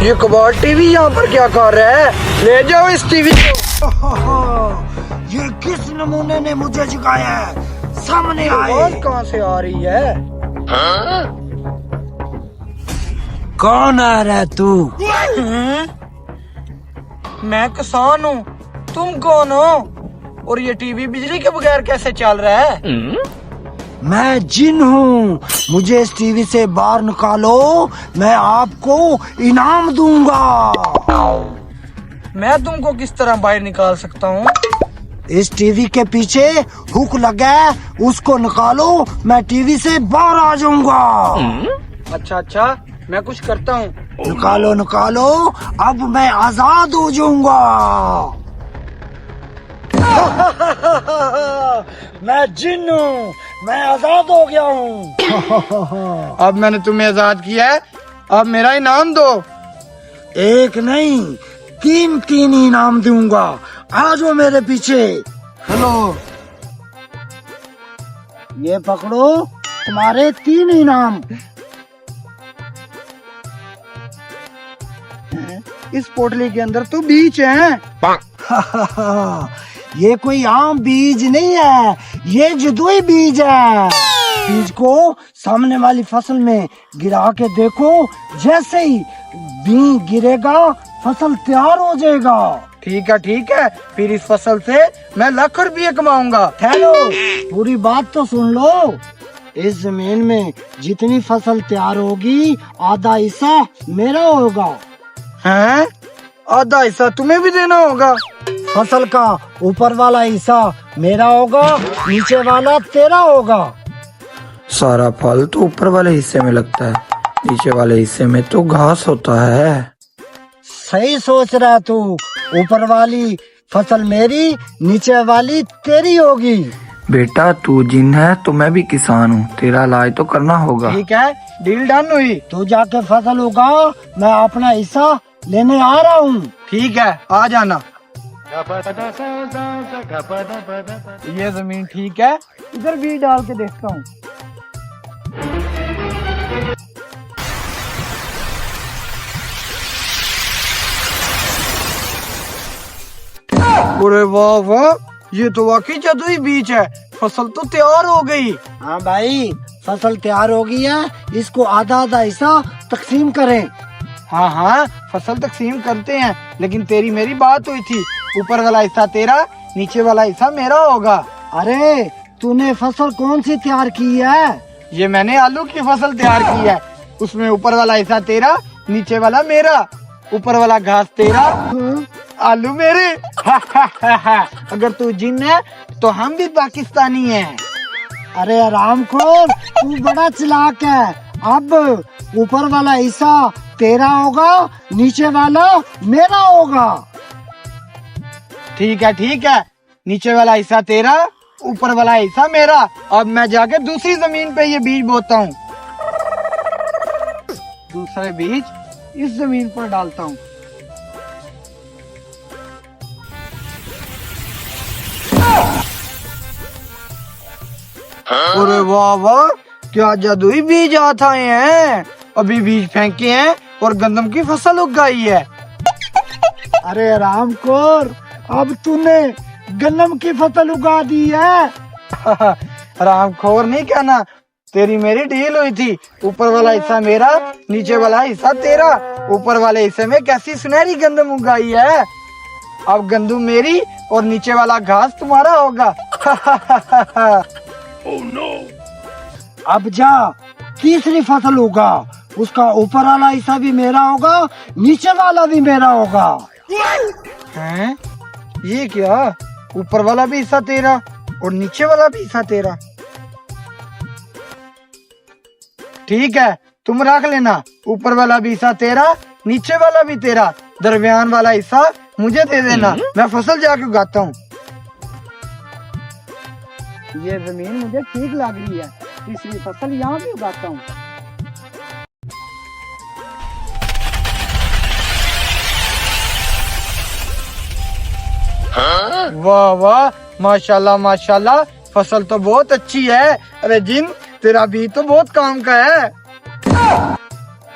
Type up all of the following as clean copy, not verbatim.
ये कबाड़ टीवी यहाँ पर क्या कर रहा है? ले जाओ इस टीवी को। ये किस नमूने ने मुझे जगाया है? सामने आए। आवाज कहाँ से आ रही है? कौन आ रहा है तू? मैं किसान हूँ, तुम कौन हो? और ये टीवी बिजली के बगैर कैसे चल रहा है? मैं जिन हूँ, मुझे इस टीवी से बाहर निकालो, मैं आपको इनाम दूंगा। मैं तुमको किस तरह बाहर निकाल सकता हूँ? इस टीवी के पीछे हुक लगा है, उसको निकालो, मैं टीवी से बाहर आ जाऊंगा। अच्छा, मैं कुछ करता हूँ। निकालो निकालो, अब मैं आजाद हो जाऊंगा। मैं जिन हूँ, मैं आजाद हो गया हूँ। अब मैंने तुम्हें आजाद किया है, अब मेरा इनाम दो। एक नहीं, तीन इनाम दूंगा। आ जाओ मेरे पीछे। हेलो, ये पकड़ो, तुम्हारे 3 इनाम। इस पोटली के अंदर तो बीज है। ये कोई आम बीज नहीं है, ये जदुई बीज है। बीज को सामने वाली फसल में गिरा के देखो, जैसे ही बीज गिरेगा फसल तैयार हो जाएगा। ठीक है, फिर इस फसल से मैं लाख रुपये कमाऊंगा। ठहरो, पूरी बात तो सुन लो। इस जमीन में जितनी फसल तैयार होगी, आधा हिस्सा मेरा होगा। हैं? आधा हिस्सा तुम्हें भी देना होगा? फसल का ऊपर वाला हिस्सा मेरा होगा, नीचे वाला तेरा होगा। सारा फल तो ऊपर वाले हिस्से में लगता है, नीचे वाले हिस्से में तो घास होता है। सही सोच रहा तू। ऊपर वाली फसल मेरी, नीचे वाली तेरी होगी। बेटा तू जिन है तो मैं भी किसान हूँ, तेरा इलाज तो करना होगा। ठीक है, डील डन हुई। तू जाके फसल उगा, मैं अपना हिस्सा लेने आ रहा हूँ। ठीक है, आ जाना। ये जमीन ठीक है, इधर बीज डाल के देखता हूँ। अरे वाह वाह, ये तो वाकई जादुई बीज है। फसल तो तैयार हो गई। हाँ भाई, फसल तैयार हो गई है, इसको आधा हिस्सा तकसीम करें। हाँ, फसल तकसीम करते हैं, लेकिन तेरी मेरी बात हुई थी, ऊपर वाला हिस्सा तेरा, नीचे वाला हिस्सा मेरा होगा। अरे, तूने फसल कौन सी तैयार की है? ये मैंने आलू की फसल तैयार की है, उसमें ऊपर वाला हिस्सा तेरा, नीचे वाला मेरा। ऊपर वाला घास तेरा, आलू मेरे। अगर तू जिन है तो हम भी पाकिस्तानी हैं। अरे आरामखोर, तू बड़ा चालाक है। अब ऊपर वाला हिस्सा तेरा होगा, नीचे वाला मेरा होगा। ठीक है, नीचे वाला हिस्सा तेरा, ऊपर वाला हिस्सा मेरा। अब मैं जाके दूसरी जमीन पे ये बीज बोता हूँ। दूसरे बीज इस जमीन पर डालता हूँ। अरे वाह वाह, क्या जादुई बीज हाथ आए हैं। अभी बीज फेंके हैं और गंदम की फसल उगाई है। अरे आरामखोर, अब तूने गन्नम की फसल उगा दी है। रामखोर नहीं कहना, तेरी मेरी डील हुई थी, ऊपर वाला हिस्सा मेरा, नीचे वाला हिस्सा तेरा। ऊपर वाले हिस्से में कैसी सुनहरी गंदम उगाई है। अब गंदम मेरी और नीचे वाला घास तुम्हारा होगा। oh, no. अब जा तीसरी फसल उगा, उसका ऊपर वाला हिस्सा भी मेरा होगा, नीचे वाला भी मेरा होगा। हैं? ये क्या? ऊपर वाला भी हिस्सा तेरा और नीचे वाला भी हिस्सा तेरा। ठीक है, तुम रख लेना, ऊपर वाला भी हिस्सा तेरा, नीचे वाला भी तेरा, दरमियान वाला हिस्सा मुझे दे देना, मैं फसल जाके उगाता हूँ। ये जमीन मुझे ठीक लग रही है, तीसरी फसल यहाँ भी उगाता हूँ। वाह वाह, माशाल्लाह माशाल्लाह, फसल तो बहुत अच्छी है। अरे जिन, तेरा बीज तो बहुत काम का है।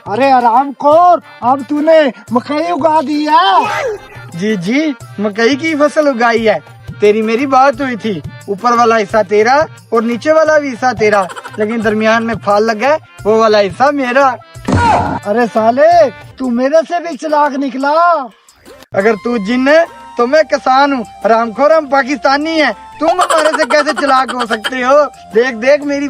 अरे हरामखोर, अब तूने मकई उगा दी है। जी जी, मकई की फसल उगाई है। तेरी मेरी बात हुई थी, ऊपर वाला हिस्सा तेरा और नीचे वाला भी हिस्सा तेरा, लेकिन दरमियान में फाल लगा है, वो वाला हिस्सा मेरा। अरे साले, तू मेरे से भी चालाक निकला। अगर तू जिन है तो मैं किसान हूँ, रामखोर हम पाकिस्तानी हैं। तुम हमारे से कैसे चालाक हो सकते हो? देख देख मेरी